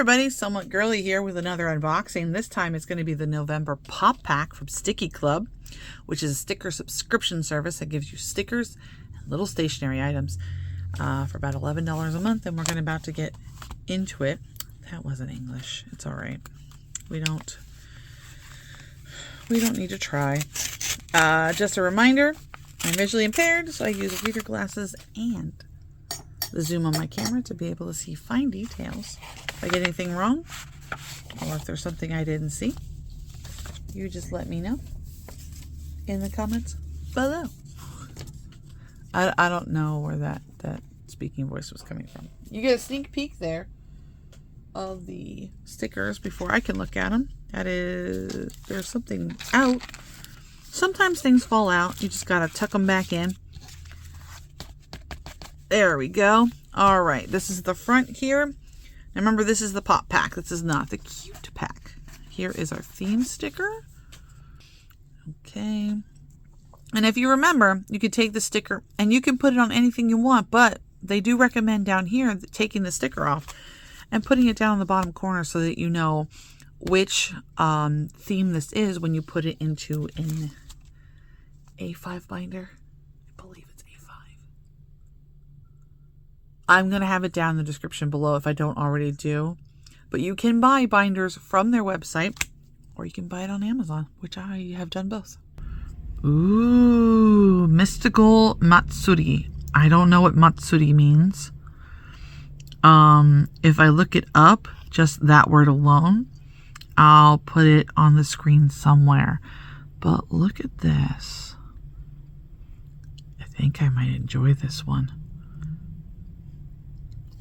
everybody, Somewhat Girly here with another unboxing. This time it's going to be the November Pop Pack from Stickii Club, which is a sticker subscription service that gives you stickers and little stationery items for about $11 a month, and we're about to get into it. That wasn't English. It's all right. We don't need to try. Just a reminder, I'm visually impaired, so I use reader glasses and the zoom on my camera to be able to see fine details. If I get anything wrong, or if there's something I didn't see, you just let me know in the comments below. I don't know where that speaking voice was coming from. You get a sneak peek there of the stickers before I can look at them. That is, there's something out. Sometimes things fall out. You just gotta tuck them back in. There we go. All right, this is the front here. Now remember, this is the pop pack. This is not the cute pack. Here is our theme sticker. Okay. And if you remember, you could take the sticker and you can put it on anything you want, but they do recommend down here taking the sticker off and putting it down in the bottom corner so that you know which theme this is when you put it into an A5 binder. I believe it's A5. I'm going to have it down in the description below if I don't already do. But you can buy binders from their website, or you can buy it on Amazon, which I have done both. Ooh, Mystery Matsuri. I don't know what Matsuri means. If I look it up, just that word alone, I'll put it on the screen somewhere. But look at this. I think I might enjoy this one.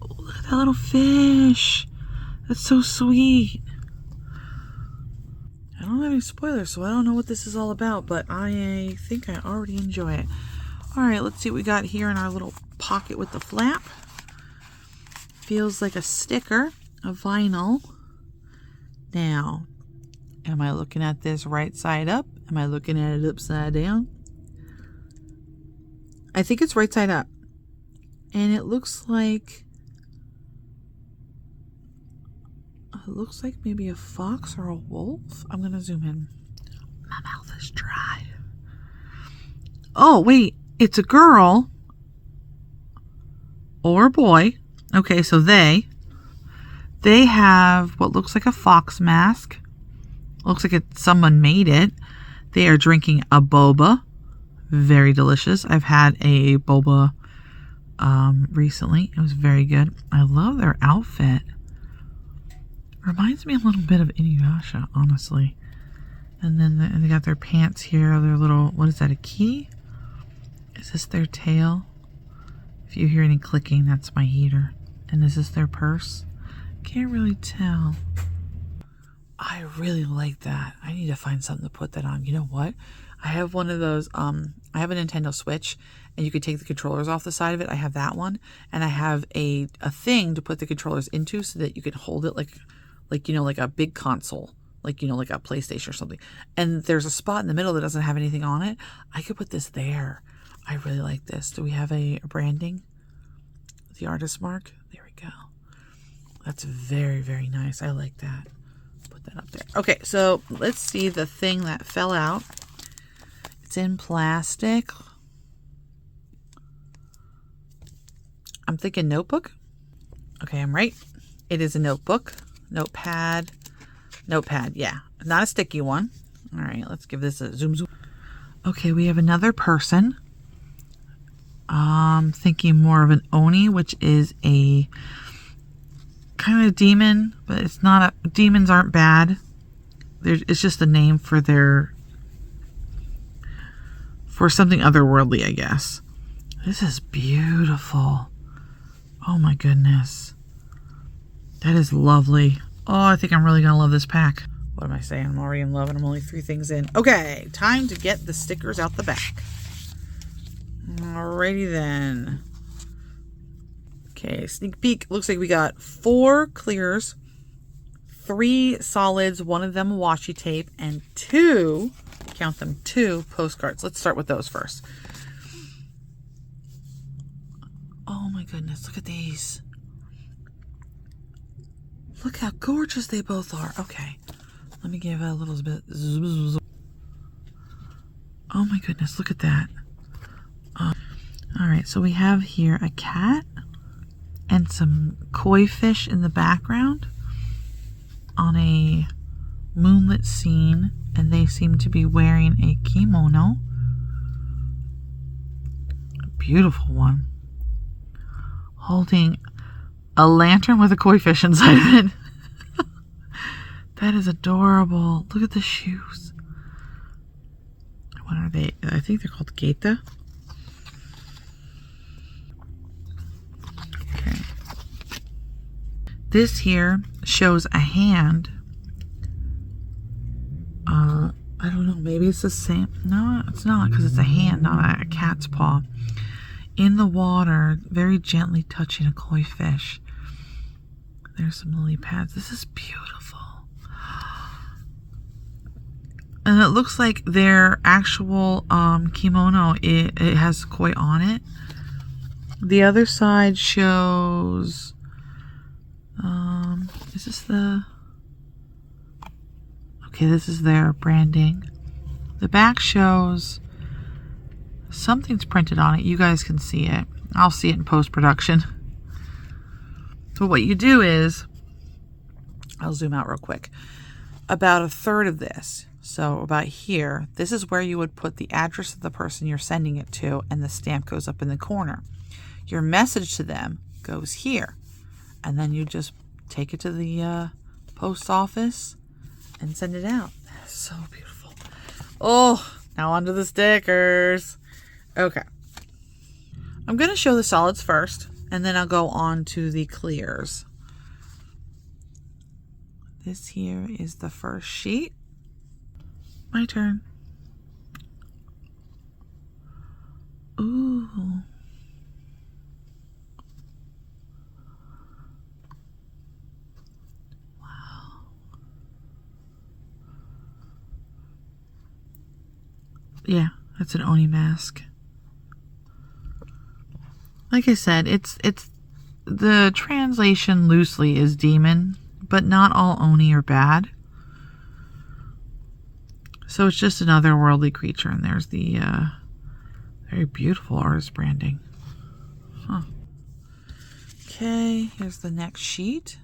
Oh, look at that little fish. That's so sweet. I don't have any spoilers, so I don't know what this is all about, but I think I already enjoy it. All right, let's see what we got here in our little pocket with the flap. Feels like a sticker, a vinyl. Now, am I looking at this right side up? Am I looking at it upside down? I think it's right side up. And it looks like maybe a fox or a wolf. I'm going to zoom in. My mouth is dry. Oh, wait. It's a girl or a boy. Okay, so they have what looks like a fox mask. Looks like someone made it. They are drinking a boba. Very delicious. I've had a boba recently. It was very good. I love their outfit. Reminds me a little bit of Inuyasha, honestly. And then they got their pants here. Their little, what is that, a key? Is this their tail? If you hear any clicking, that's my heater. And this is their purse. Can't really tell. I really like that. I need to find something to put that on. You know what? I have one of those, I have a Nintendo Switch, and you could take the controllers off the side of it. I have that one. And I have a thing to put the controllers into so that you can hold it like you know, like a big console. Like, you know, like a PlayStation or something. And there's a spot in the middle that doesn't have anything on it. I could put this there. I really like this. Do we have a branding? The artist mark? There we go. That's very, very nice. I like that. Put that up there. Okay, so let's see the thing that fell out. It's in plastic. I'm thinking notebook. Okay, I'm right. It is a notebook. Notepad, yeah. Not a sticky one. All right, let's give this a zoom. Okay, we have another person. Thinking more of an Oni, which is a kind of demon, but it's not a... Demons aren't bad. It's just a name for something otherworldly, I guess. This is beautiful. Oh my goodness. That is lovely. Oh, I think I'm really going to love this pack. What am I saying? I'm already in love and I'm only 3 things in. Okay, time to get the stickers out the back. Alrighty then. Okay, sneak peek. Looks like we got 4 clears, 3 solids, 1 of them washi tape, and 2, count them, 2 postcards. Let's start with those first. Oh my goodness, look at these. Look how gorgeous they both are. Okay, let me give a little bit. Oh my goodness, look at that. All right, so we have here a cat and some koi fish in the background on a moonlit scene, and they seem to be wearing a kimono. A beautiful one. Holding a lantern with a koi fish inside of it. That is adorable. Look at the shoes. What are they? I think they're called Geita. Okay. This here shows a hand. I don't know. Maybe it's the same. No, it's not, because it's a hand, not a cat's paw. In the water, very gently touching a koi fish. There's some lily pads. This is beautiful. And it looks like their actual kimono, it has koi on it. The other side shows, is this the, okay, this is their branding. The back shows something's printed on it. You guys can see it. I'll see it in post-production. So what you do is, I'll zoom out real quick. About a third of this, so about here, this is where you would put the address of the person you're sending it to, and the stamp goes up in the corner. Your message to them goes here, and then you just take it to the post office and send it out. That's so beautiful. Oh, now onto the stickers. Okay. I'm going to show the solids first, and then I'll go on to the clears. This here is the first sheet. My turn. Ooh. Wow. Yeah, that's an Oni mask. Like I said, it's the translation loosely is demon, but not all Oni are bad. So it's just another worldly creature, and there's the very beautiful artist branding. Huh. Okay, here's the next sheet.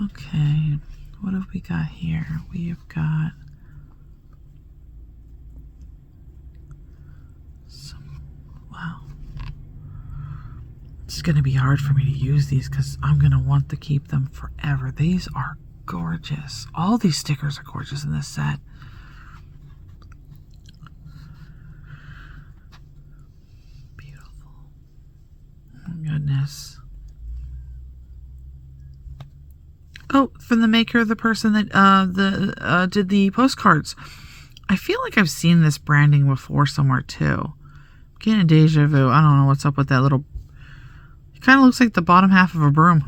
Okay, what have we got here? We have got some, wow. It's going to be hard for me to use these because I'm going to want to keep them forever. These are gorgeous. All these stickers are gorgeous in this set. Beautiful. Oh my goodness. Oh, from the maker, the person that did the postcards. I feel like I've seen this branding before somewhere too. I'm getting a deja vu. I don't know what's up with that little. It kind of looks like the bottom half of a broom.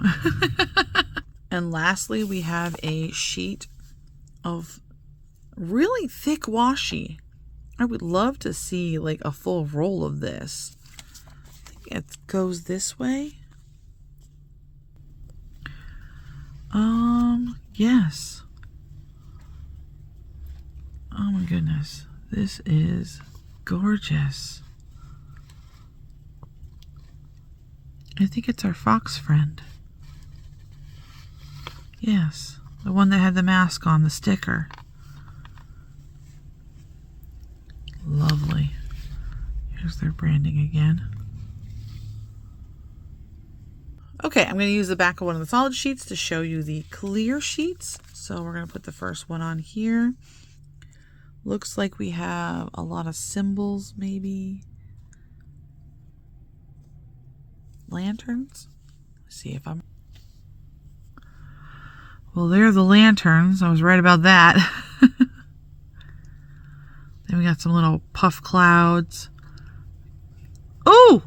And lastly, we have a sheet of really thick washi. I would love to see like a full roll of this. I think it goes this way. Yes. Oh my goodness. This is gorgeous. I think it's our fox friend. Yes, the one that had the mask on, the sticker. Lovely. Here's their branding again. Okay, I'm going to use the back of one of the solid sheets to show you the clear sheets. So we're going to put the first one on here. Looks like we have a lot of symbols, maybe. Lanterns. Let's see if I'm... Well, there are the lanterns. I was right about that. Then we got some little puff clouds. Oh!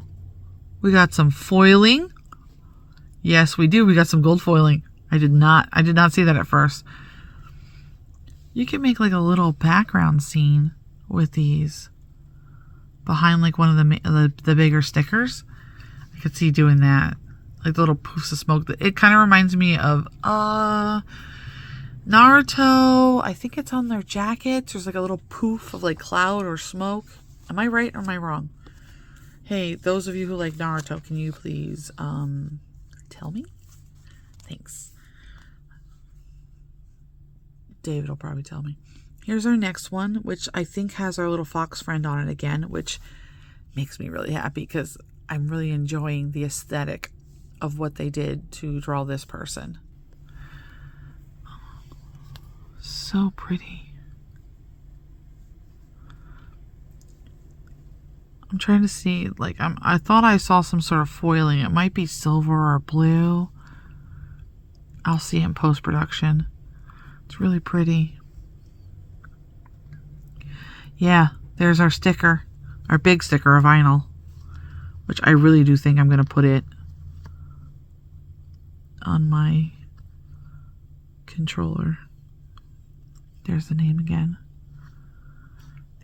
We got some foiling. Yes, we do. We got some gold foiling. I did not see that at first. You can make like a little background scene with these behind like one of the bigger stickers. I could see doing that. Like the little poofs of smoke. It kind of reminds me of Naruto. I think it's on their jackets. There's like a little poof of like cloud or smoke. Am I right or am I wrong? Hey, those of you who like Naruto, can you please tell me? Thanks. David will probably tell me. Here's our next one, which I think has our little fox friend on it again, which makes me really happy because I'm really enjoying the aesthetic of what they did to draw this person. So pretty. I'm trying to see, like, I thought I saw some sort of foiling. It might be silver or blue. I'll see it in post-production. It's really pretty. Yeah, there's our sticker, our big sticker of vinyl, which I really do think I'm going to put it on my controller. There's the name again.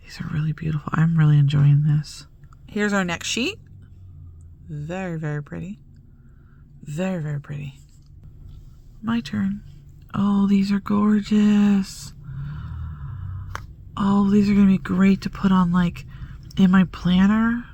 These are really beautiful. I'm really enjoying this. Here's our next sheet. Very, very pretty. Very, very pretty. My turn. Oh, these are gorgeous. Oh, these are going to be great to put on, like, in my planner.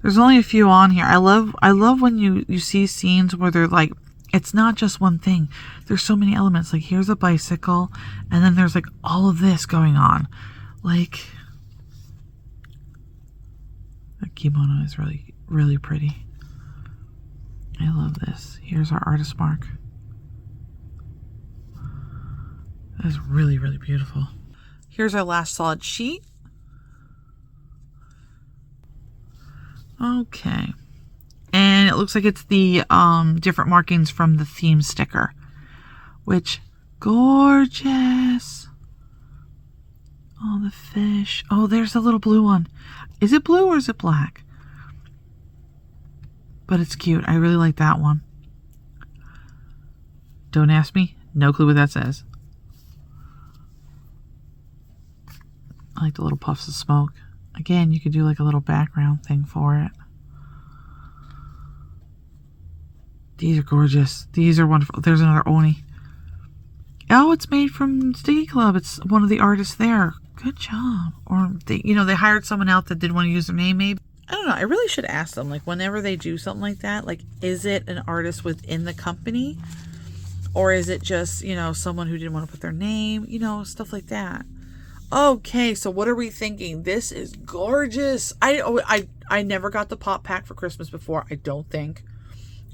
There's only a few on here. I love when you see scenes where they're like, it's not just one thing. There's so many elements. Like, here's a bicycle, and then there's like all of this going on. Like, the kimono is really, really pretty. I love this. Here's our artist mark. That is really, really beautiful. Here's our last solid sheet. Okay. And it looks like it's the different markings from the theme sticker, which, gorgeous. Oh, the fish. Oh, there's a little blue one. Is it blue or is it black? But it's cute. I really like that one. Don't ask me. No clue what that says. I like the little puffs of smoke. Again, you could do like a little background thing for it. These are gorgeous. These are wonderful. There's another Oni. Oh, it's made from Stickii Club. It's one of the artists there. Good job. Or they, they hired someone out that didn't want to use their name, maybe. I don't know. I really should ask them, like, whenever they do something like that, like, is it an artist within the company? Or is it just, someone who didn't want to put their name? Stuff like that. Okay, so what are we thinking? This is gorgeous. I never got the pop pack for Christmas before, I don't think.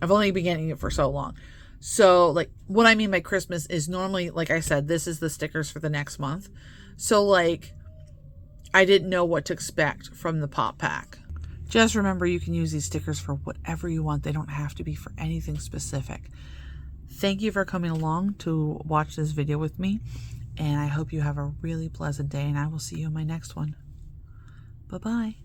I've only been getting it for so long. So, like, what I mean by Christmas is normally, like I said, this is the stickers for the next month. So, like, I didn't know what to expect from the pop pack. Just remember, you can use these stickers for whatever you want. They don't have to be for anything specific. Thank you for coming along to watch this video with me. And I hope you have a really pleasant day, and I will see you in my next one. Bye-bye.